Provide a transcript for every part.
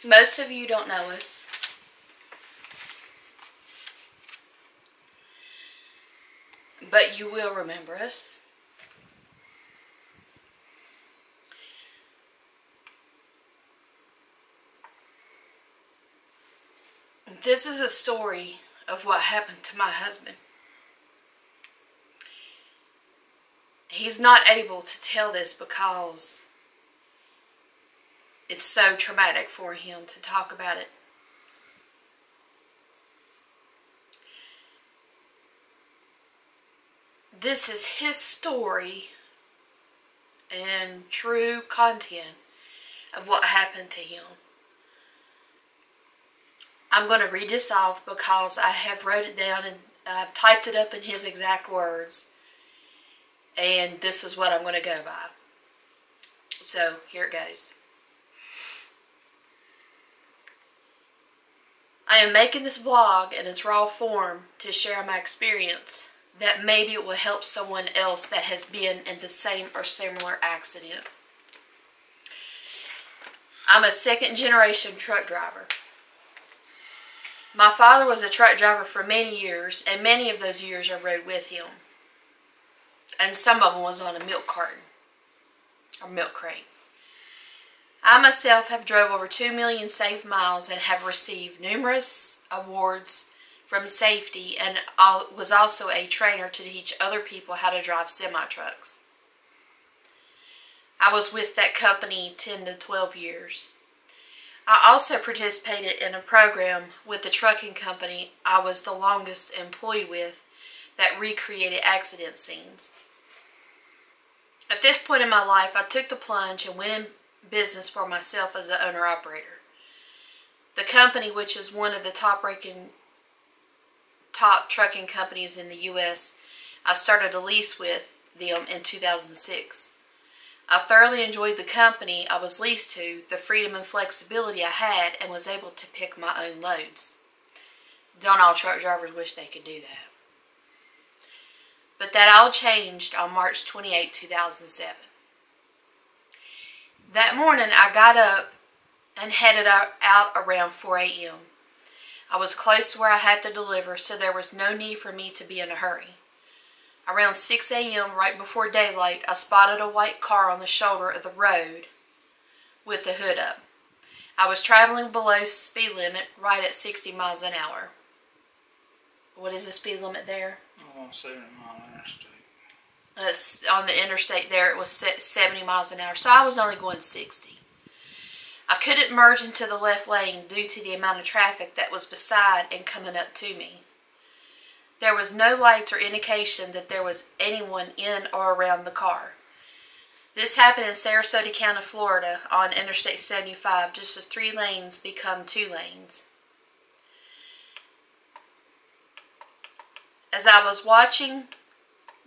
Most of you don't know us. But you will remember us. This is a story of what happened to my husband. He's not able to tell this because it's so traumatic for him to talk about it. This is his story and true content of what happened to him. I'm going to read this off because I have wrote it down and I've typed it up in his exact words. And this is what I'm going to go by. So, here it goes. I am making this vlog in its raw form to share my experience, that maybe it will help someone else that has been in the same or similar accident. I'm a second-generation truck driver. My father was a truck driver for many years, and many of those years I rode with him. And some of them was on a milk carton, or milk crate. I myself have drove over 2 million saved miles and have received numerous awards from safety, and was also a trainer to teach other people how to drive semi-trucks. I was with that company 10 to 12 years. I also participated in a program with the trucking company I was the longest employed with that recreated accident scenes. At this point in my life, I took the plunge and went in business for myself as an owner-operator. The company, which is one of the top trucking companies in the U.S., I started a lease with them in 2006. I thoroughly enjoyed the company I was leased to, the freedom and flexibility I had, and was able to pick my own loads. Don't all truck drivers wish they could do that? But that all changed on March 28, 2007. That morning I got up and headed out around 4 a.m. I was close to where I had to deliver, so there was no need for me to be in a hurry. Around 6 a.m., right before daylight, I spotted a white car on the shoulder of the road with the hood up. I was traveling below speed limit, right at 60 miles an hour. What is the speed limit there? 70 mile interstate. On the interstate there, it was 70 miles an hour, so I was only going 60. I couldn't merge into the left lane due to the amount of traffic that was beside and coming up to me. There was no lights or indication that there was anyone in or around the car. This happened in Sarasota County, Florida, on Interstate 75, just as 3 lanes become 2 lanes. As I was watching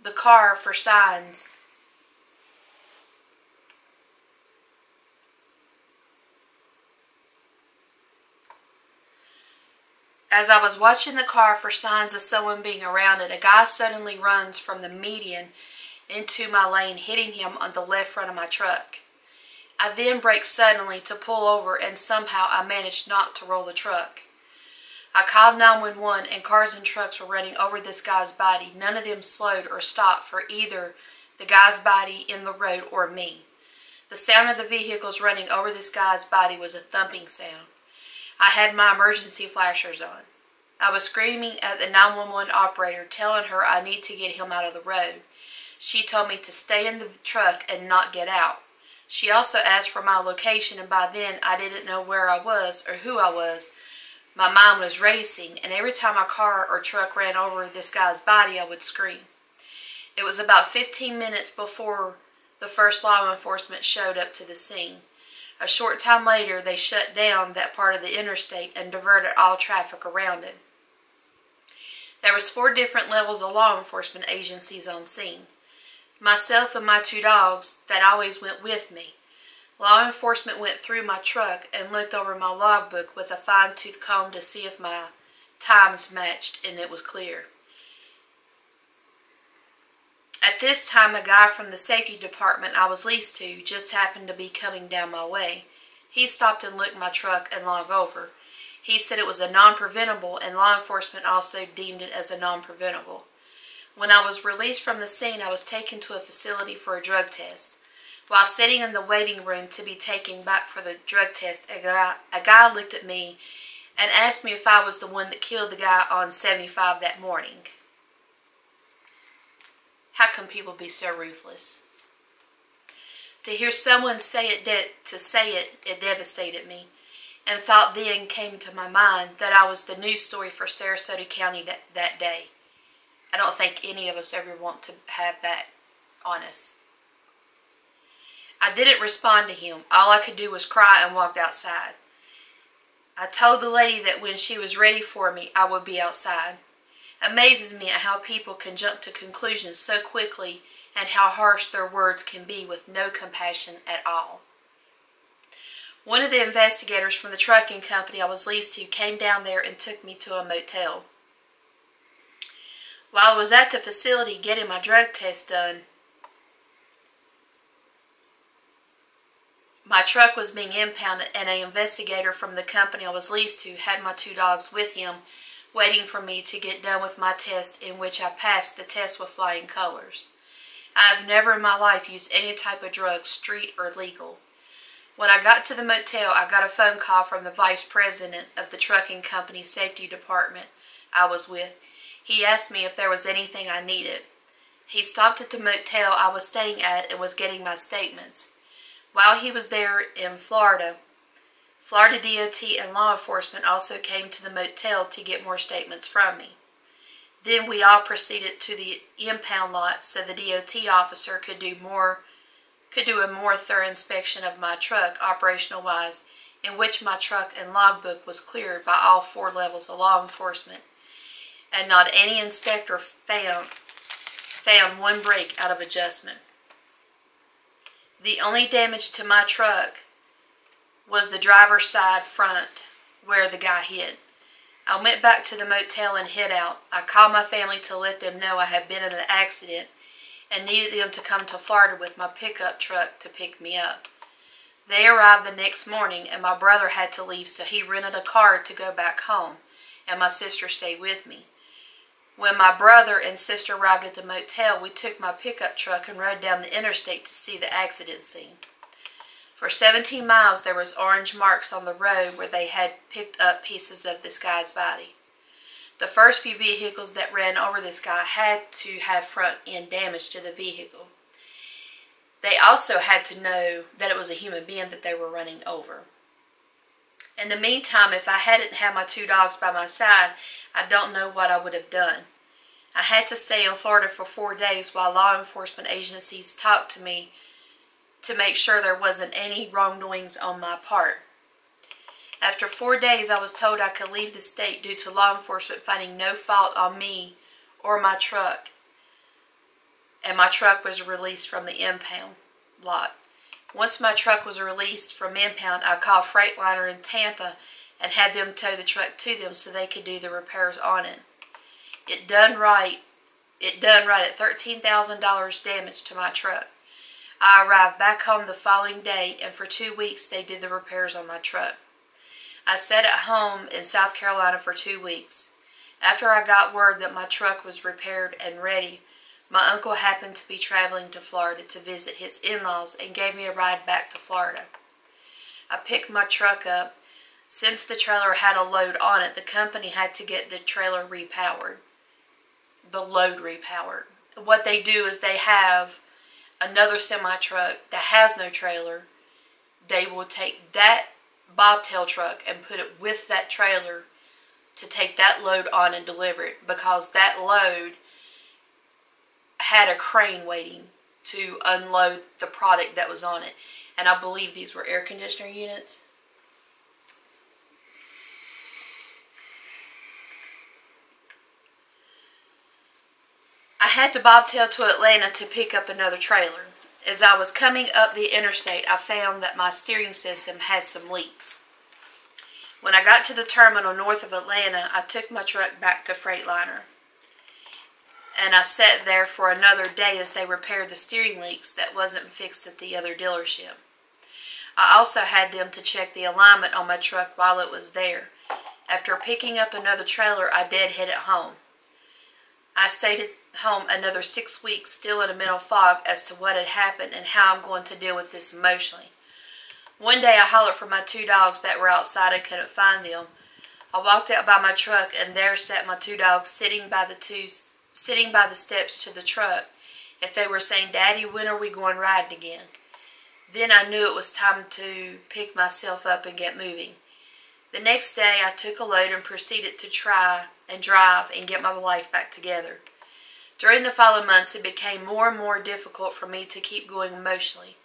the car for signs, of someone being around it, a guy suddenly runs from the median into my lane, hitting him on the left front of my truck. I then brake suddenly to pull over, and somehow I managed not to roll the truck. I called 911, and cars and trucks were running over this guy's body. None of them slowed or stopped for either the guy's body in the road or me. The sound of the vehicles running over this guy's body was a thumping sound. I had my emergency flashers on. I was screaming at the 911 operator, telling her I need to get him out of the road. She told me to stay in the truck and not get out. She also asked for my location, and by then I didn't know where I was or who I was. My mind was racing, and every time a car or truck ran over this guy's body, I would scream. It was about 15 minutes before the first law enforcement showed up to the scene. A short time later, they shut down that part of the interstate and diverted all traffic around it. There was 4 different levels of law enforcement agencies on scene. Myself and my 2 dogs that always went with me. Law enforcement went through my truck and looked over my logbook with a fine-tooth comb to see if my times matched, and it was clear. At this time, a guy from the safety department I was leased to just happened to be coming down my way. He stopped and looked my truck and log over. He said it was a non-preventable, and law enforcement also deemed it as a non-preventable. When I was released from the scene, I was taken to a facility for a drug test. While sitting in the waiting room to be taken back for the drug test, a guy looked at me and asked me if I was the one that killed the guy on 75 that morning. How can people be so ruthless? To hear someone say it, it devastated me, and thought then came to my mind that I was the news story for Sarasota County that day. I don't think any of us ever want to have that on us. I didn't respond to him. All I could do was cry and walked outside. I told the lady that when she was ready for me, I would be outside. Amazes me at how people can jump to conclusions so quickly and how harsh their words can be with no compassion at all. One of the investigators from the trucking company I was leased to came down there and took me to a motel. While I was at the facility getting my drug test done, my truck was being impounded, and an investigator from the company I was leased to had my 2 dogs with him, waiting for me to get done with my test, in which I passed the test with flying colors. I have never in my life used any type of drug, street or legal. When I got to the motel, I got a phone call from the vice president of the trucking company safety department I was with. He asked me if there was anything I needed. He stopped at the motel I was staying at and was getting my statements. While he was there in Florida DOT and law enforcement also came to the motel to get more statements from me. Then we all proceeded to the impound lot so the DOT officer could do a more thorough inspection of my truck, operational wise, in which my truck and logbook was cleared by all 4 levels of law enforcement, and not any inspector found one brake out of adjustment. The only damage to my truck was the driver's side front where the guy hit. I went back to the motel and hid out. I called my family to let them know I had been in an accident and needed them to come to Florida with my pickup truck to pick me up. They arrived the next morning, and my brother had to leave, so he rented a car to go back home, and my sister stayed with me. When my brother and sister arrived at the motel, we took my pickup truck and rode down the interstate to see the accident scene. For 17 miles, there was orange marks on the road where they had picked up pieces of this guy's body. The first few vehicles that ran over this guy had to have front end damage to the vehicle. They also had to know that it was a human being that they were running over. In the meantime, if I hadn't had my 2 dogs by my side, I don't know what I would have done. I had to stay in Florida for 4 days while law enforcement agencies talked to me to make sure there wasn't any wrongdoings on my part. After 4 days, I was told I could leave the state due to law enforcement finding no fault on me or my truck, and my truck was released from the impound lot. Once my truck was released from impound, I called Freightliner in Tampa and had them tow the truck to them so they could do the repairs on it. It done right at $13,000 damage to my truck. I arrived back home the following day, and for 2 weeks they did the repairs on my truck. I sat at home in South Carolina for 2 weeks. After I got word that my truck was repaired and ready, my uncle happened to be traveling to Florida to visit his in-laws and gave me a ride back to Florida. I picked my truck up. Since the trailer had a load on it, the company had to get the trailer repowered. The load repowered. What they do is they have another semi-truck that has no trailer. They will take that bobtail truck and put it with that trailer to take that load on and deliver it, because that load had a crane waiting to unload the product that was on it. And I believe these were air conditioner units. I had to bobtail to Atlanta to pick up another trailer. As I was coming up the interstate, I found that my steering system had some leaks. When I got to the terminal north of Atlanta, I took my truck back to Freightliner, and I sat there for another day as they repaired the steering leaks that wasn't fixed at the other dealership. I also had them to check the alignment on my truck while it was there. After picking up another trailer, I deadheaded home. I stayed at home another 6 weeks, still in a mental fog as to what had happened and how I'm going to deal with this emotionally. One day I hollered for my 2 dogs that were outside. I couldn't find them. I walked out by my truck, and there sat my 2 dogs sitting by the steps to the truck. If they were saying, "Daddy, when are we going riding again?" Then I knew it was time to pick myself up and get moving. The next day I took a load and proceeded to try and drive and get my life back together. During the following months, it became more and more difficult for me to keep going emotionally.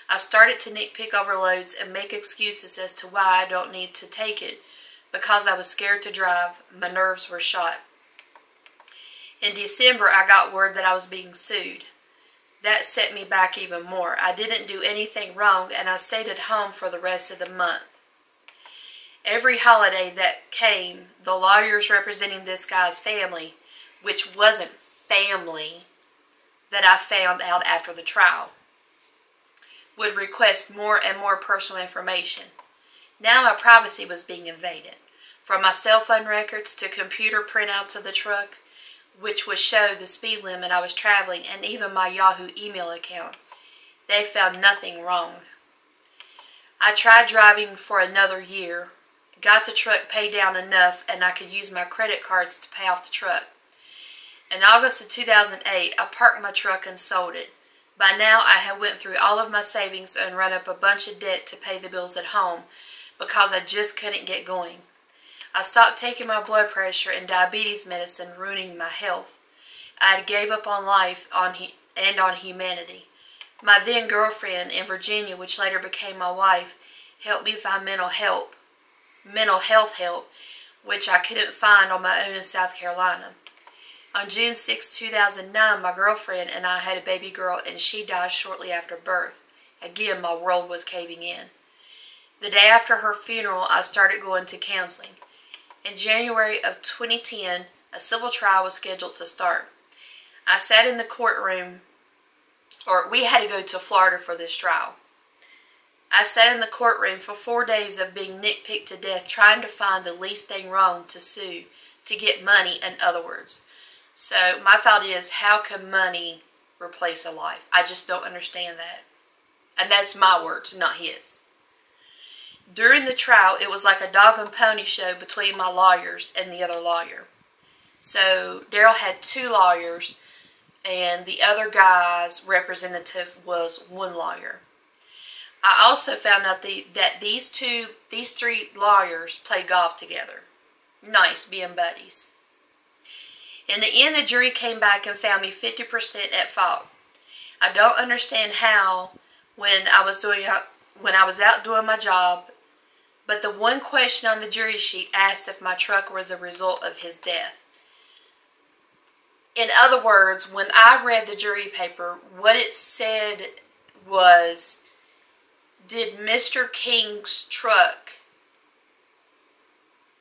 I started to nitpick over loads and make excuses as to why I don't need to take it, because I was scared to drive. My nerves were shot. In December, I got word that I was being sued. That set me back even more. I didn't do anything wrong, and I stayed at home for the rest of the month. Every holiday that came, the lawyers representing this guy's family, which wasn't family, that I found out after the trial, would request more and more personal information. Now my privacy was being invaded. From my cell phone records to computer printouts of the truck, which would show the speed limit I was traveling, and even my Yahoo email account. They found nothing wrong. I tried driving for another year, got the truck paid down enough, and I could use my credit cards to pay off the truck. In August of 2008, I parked my truck and sold it. By now, I had went through all of my savings and run up a bunch of debt to pay the bills at home because I just couldn't get going. I stopped taking my blood pressure and diabetes medicine, ruining my health. I had gave up on life and on humanity. My then girlfriend in Virginia, which later became my wife, helped me find mental health help, which I couldn't find on my own in South Carolina. On June 6, 2009, my girlfriend and I had a baby girl, and she died shortly after birth. Again, my world was caving in. The day after her funeral, I started going to counseling. In January of 2010, a civil trial was scheduled to start. I sat in the courtroom, or we had to go to Florida for this trial. I sat in the courtroom for 4 days of being nitpicked to death, trying to find the least thing wrong to sue, to get money, in other words. So my thought is, how can money replace a life? I just don't understand that. And that's my words, not his. During the trial, it was like a dog and pony show between my lawyers and the other lawyer. So Darrell had 2 lawyers, and the other guy's representative was 1 lawyer. I also found out that these 3 lawyers play golf together. Nice, being buddies. In the end, the jury came back and found me 50% at fault. I don't understand how, when I was out doing my job, but the one question on the jury sheet asked if my truck was a result of his death. In other words, when I read the jury paper, what it said was, did Mr. King's truck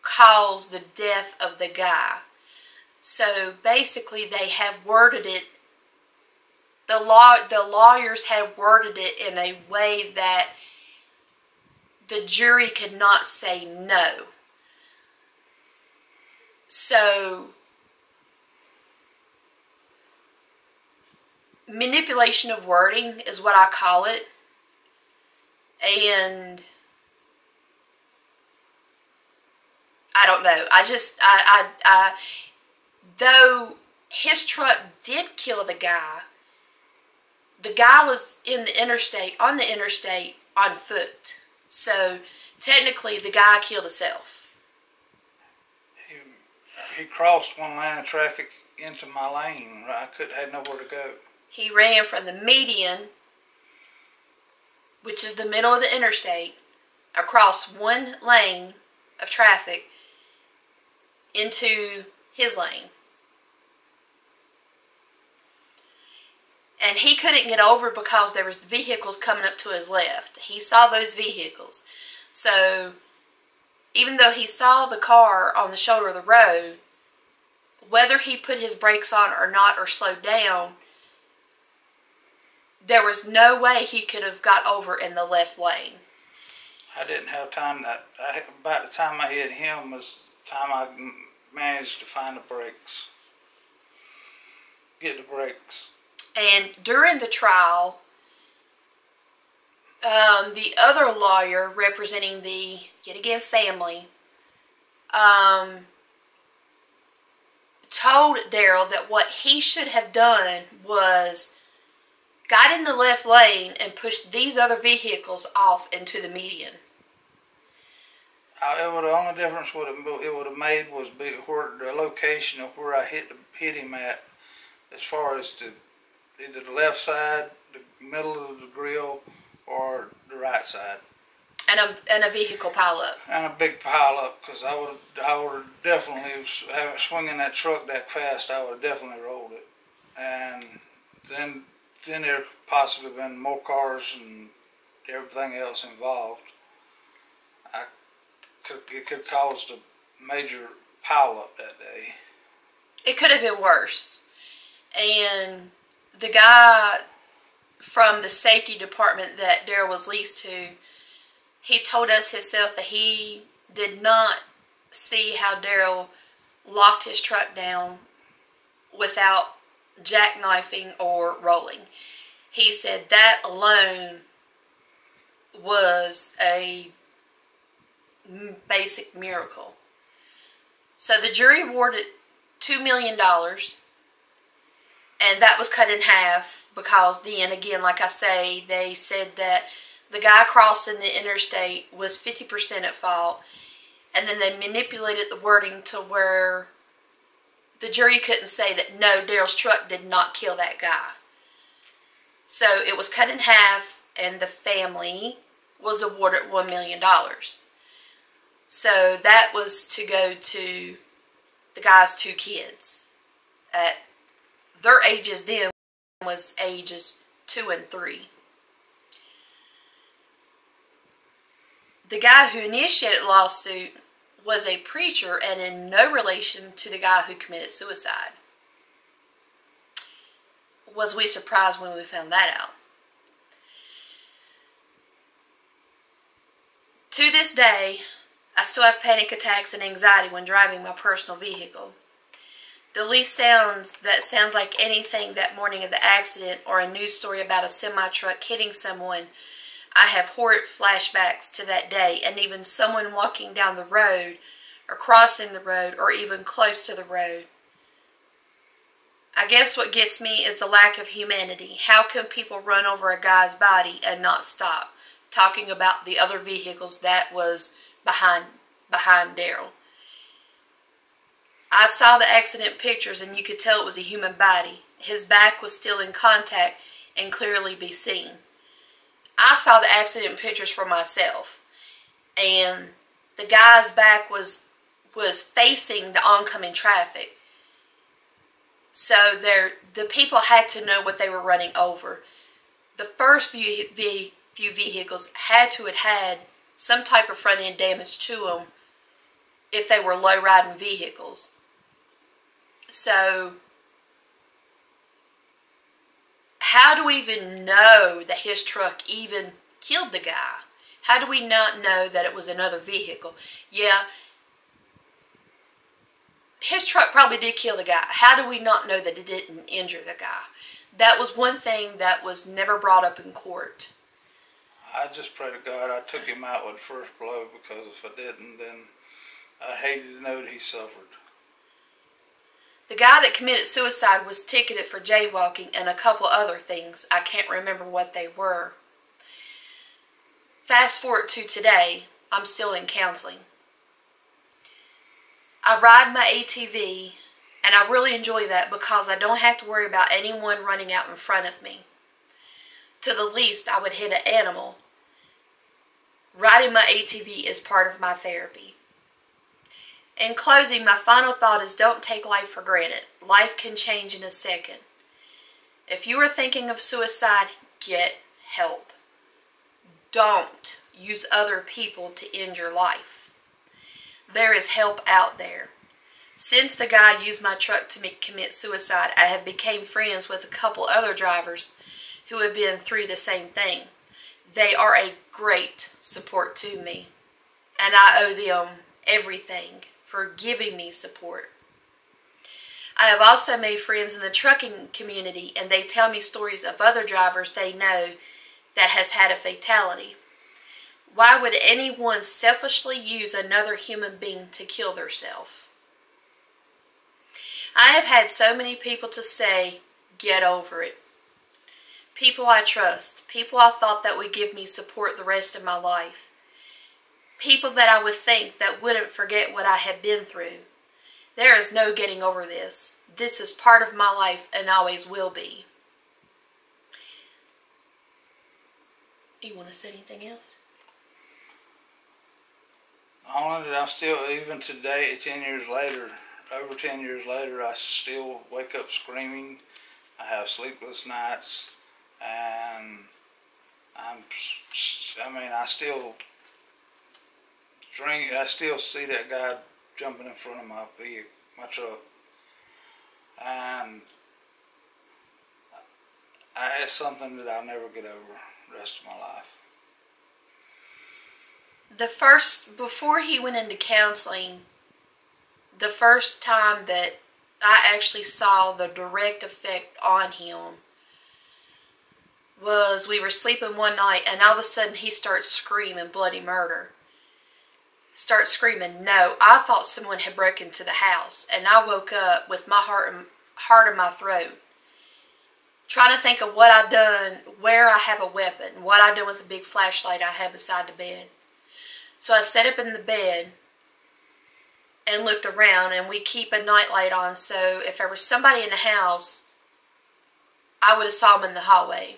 cause the death of the guy? So basically they had worded it, the lawyers had worded it in a way that the jury could not say no. So manipulation of wording is what I call it. And I don't know. Though his truck did kill the guy was on the interstate on foot. So technically the guy killed himself. He crossed one line of traffic into my lane. I had nowhere to go. He ran from the median, which is the middle of the interstate, across one lane of traffic into his lane. And he couldn't get over because there was vehicles coming up to his left. He saw those vehicles. So even though he saw the car on the shoulder of the road, whether he put his brakes on or not or slowed down, there was no way he could have got over in the left lane. I didn't have time. About the time I hit him was the time I managed to find the brakes. Get the brakes. And during the trial, the other lawyer representing the, yet again, family, told Darrell that what he should have done was got in the left lane and pushed these other vehicles off into the median. The only difference it would have made was where the location of where I hit him at, as far as either the left side, the middle of the grill, or the right side. And a vehicle pileup. And a big pileup, because I would definitely, swinging that truck that fast, I would have definitely rolled it. And then there possibly been more cars and everything else involved. It could have caused a major pileup that day. It could have been worse. And the guy from the safety department that Darrell was leased to, he told us himself that he did not see how Darrell locked his truck down without jackknifing or rolling. He said that alone was a basic miracle. So the jury awarded $2 million, and that was cut in half because then again, like I say, they said that the guy crossing the interstate was 50% at fault, and then they manipulated the wording to where the jury couldn't say that no, Darrell's truck did not kill that guy. So it was cut in half, and the family was awarded $1 million. So that was to go to the guy's 2 kids. Their ages then was ages 2 and 3. The guy who initiated the lawsuit was a preacher and in no relation to the guy who committed suicide. Was we surprised when we found that out? To this day, I still have panic attacks and anxiety when driving my personal vehicle. The least sounds like anything that morning of the accident or a news story about a semi-truck hitting someone, I have horrid flashbacks to that day, and even someone walking down the road or crossing the road or even close to the road. I guess what gets me is the lack of humanity. How can people run over a guy's body and not stop? Talking about the other vehicles that was behind Darrell. I saw the accident pictures and you could tell it was a human body. His back was still in contact and clearly be seen. I saw the accident pictures for myself, and the guy's back was facing the oncoming traffic. So the people had to know what they were running over. The first few vehicles had to have had some type of front end damage to them if they were low riding vehicles. So how do we even know that his truck even killed the guy? How do we not know that it was another vehicle? Yeah, his truck probably did kill the guy. How do we not know that it didn't injure the guy? That was one thing that was never brought up in court. I just pray to God I took him out with the first blow, because if I didn't, then I hated to know that he suffered. The guy that committed suicide was ticketed for jaywalking and a couple other things. I can't remember what they were. Fast forward to today, I'm still in counseling. I ride my ATV, and I really enjoy that because I don't have to worry about anyone running out in front of me. To the least, I would hit an animal. Riding my ATV is part of my therapy. In closing, my final thought is don't take life for granted. Life can change in a second. If you are thinking of suicide, get help. Don't use other people to end your life. There is help out there. Since the guy used my truck to commit suicide, I have become friends with a couple other drivers who have been through the same thing. They are a great support to me, and I owe them everything for giving me support. I have also made friends in the trucking community, and they tell me stories of other drivers they know that has had a fatality. Why would anyone selfishly use another human being to kill themselves? I have had so many people to say, get over it. People I trust, people I thought that would give me support the rest of my life. People that I would think that wouldn't forget what I had been through. There is no getting over this. This is part of my life and always will be. You want to say anything else? Only that I'm still, even today, 10 years later, over 10 years later, I still wake up screaming. I have sleepless nights, and I still drink. I still see that guy jumping in front of my truck, and it's something that I'll never get over the rest of my life. Before he went into counseling, the first time that I actually saw the direct effect on him was we were sleeping one night, and all of a sudden he starts screaming bloody murder. Starts screaming no. I thought someone had broken into the house, and I woke up with my heart in my throat, trying to think of what I'd done, where I have a weapon, what I'd done with the big flashlight I had beside the bed. So I sat up in the bed and looked around, and we keep a nightlight on, so if there was somebody in the house, I would have saw him in the hallway.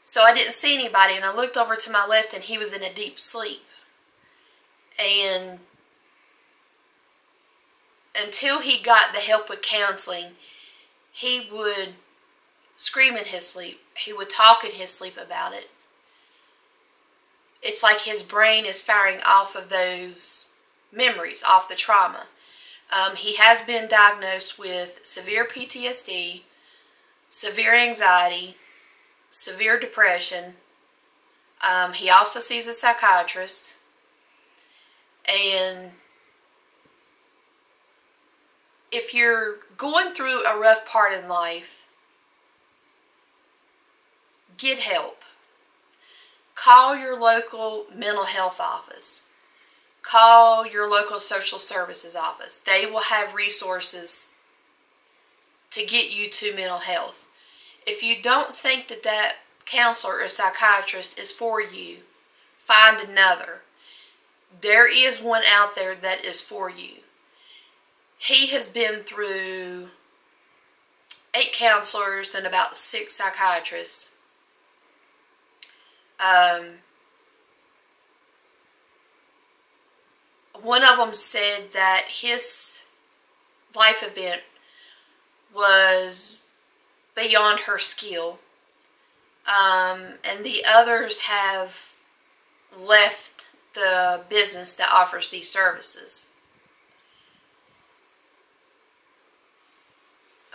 So I didn't see anybody, and I looked over to my left, and he was in a deep sleep. And until he got the help with counseling, he would scream in his sleep. He would talk in his sleep about it. It's like his brain is firing off of those memories, off the trauma. He has been diagnosed with severe PTSD, severe anxiety, severe depression. He also sees a psychiatrist. And if you're going through a rough part in life, get help. Call your local mental health office. Call your local social services office. They will have resources to get you to mental health. If you don't think that that counselor or psychiatrist is for you, find another. There is one out there that is for you. He has been through 8 counselors and about 6 psychiatrists. One of them said that his life event was beyond her skill. And the others have left the business that offers these services.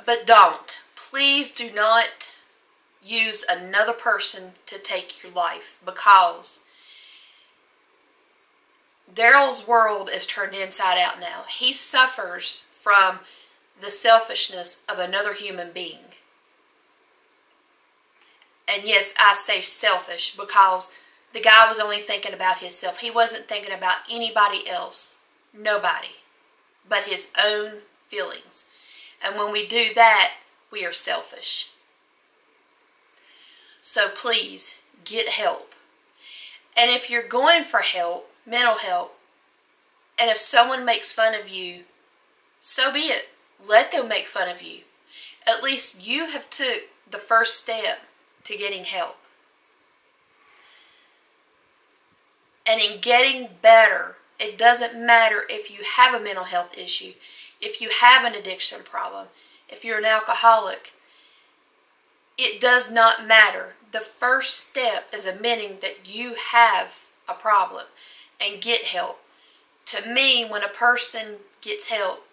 But don't. Please do not use another person to take your life, because Darrell's world is turned inside out now. He suffers from the selfishness of another human being. And yes, I say selfish because the guy was only thinking about himself. He wasn't thinking about anybody else. Nobody. But his own feelings. And when we do that, we are selfish. So please, get help. And if you're going for help, mental help, and if someone makes fun of you, so be it. Let them make fun of you. At least you have took the first step to getting help. And in getting better, it doesn't matter if you have a mental health issue, if you have an addiction problem, if you're an alcoholic. It does not matter. The first step is admitting that you have a problem and get help. To me, when a person gets help,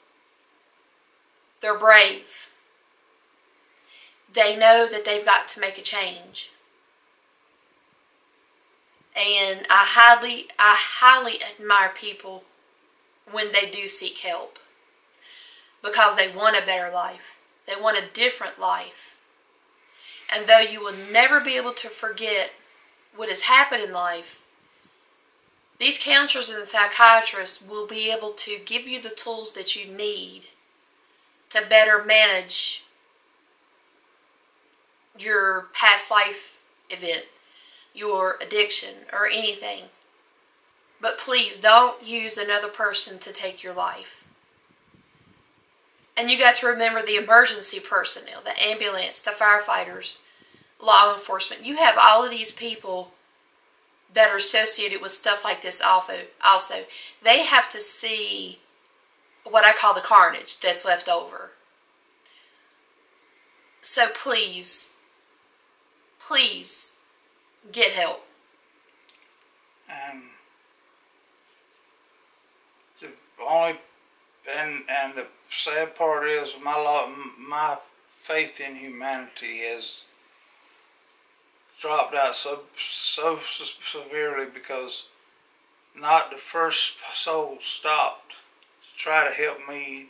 they're brave. They know that they've got to make a change. And I highly admire people when they do seek help, because they want a better life. They want a different life. And though you will never be able to forget what has happened in life, these counselors and psychiatrists will be able to give you the tools that you need to better manage your past life event, your addiction, or anything. But please don't use another person to take your life. And you got to remember the emergency personnel, the ambulance, the firefighters, law enforcement. You have all of these people that are associated with stuff like this also. They have to see what I call the carnage that's left over. So please get help. And the only and the sad part is my faith in humanity has dropped out so severely, because not the first soul stopped to try to help me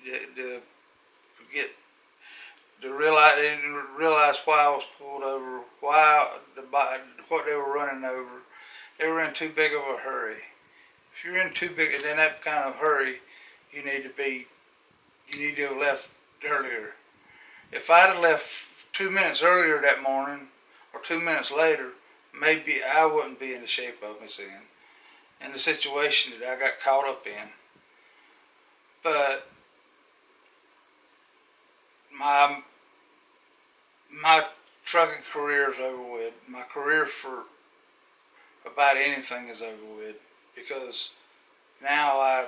to realize why I was pulled over, what they were running over. They were in too big of a hurry. If you're in that kind of hurry, you need to have left earlier. If I'd have left 2 minutes earlier that morning, or 2 minutes later, maybe I wouldn't be in the shape I was in the situation that I got caught up in. But my trucking career is over with. My career for about anything is over with, because now I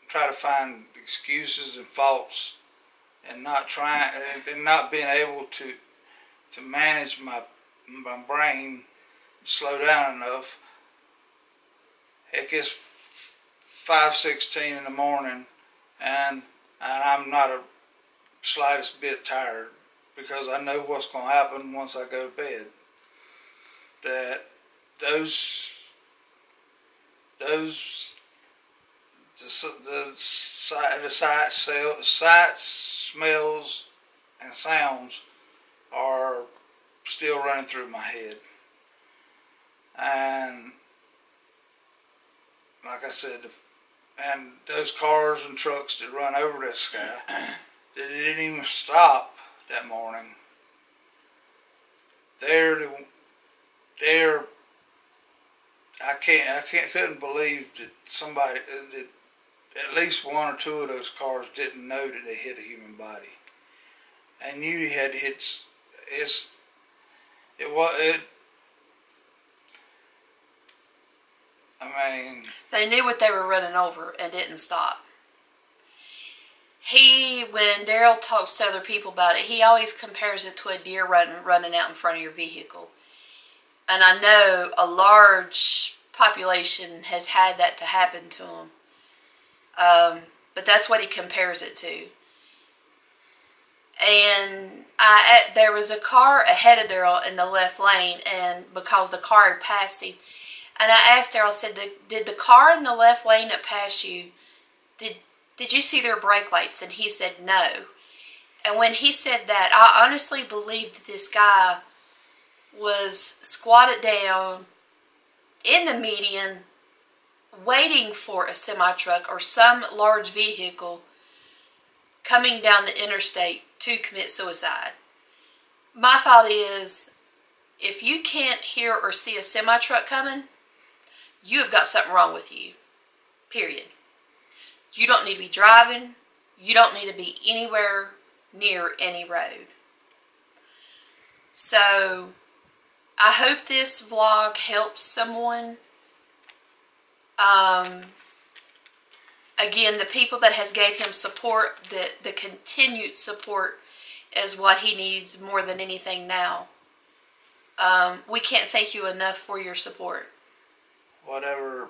try to find excuses and faults, and not being able to manage my brain, slow down enough. Heck, it's 5:16 in the morning, and I'm not a slightest bit tired, because I know what's going to happen once I go to bed. That the sights, smells, and sounds are still running through my head. And like I said, and those cars and trucks that run over this guy, they didn't even stop that morning. I couldn't believe that at least one or two of those cars didn't know that they hit a human body. I knew he had to hit. They knew what they were running over and didn't stop. When Darrell talks to other people about it, he always compares it to a deer running out in front of your vehicle. And I know a large population has had that to happen to them. But that's what he compares it to. And there was a car ahead of Darrell in the left lane, and because the car had passed him. And I asked Darrell, I said, did the car in the left lane that passed you, did you see their brake lights? And he said no. And when he said that, I honestly believed that this guy was squatted down in the median waiting for a semi-truck or some large vehicle coming down the interstate to commit suicide. My thought is, if you can't hear or see a semi-truck coming, you have got something wrong with you. Period. You don't need to be driving. You don't need to be anywhere near any road. So, I hope this vlog helps someone. Again, the people that has gave him support, the continued support is what he needs more than anything now. We can't thank you enough for your support. Whatever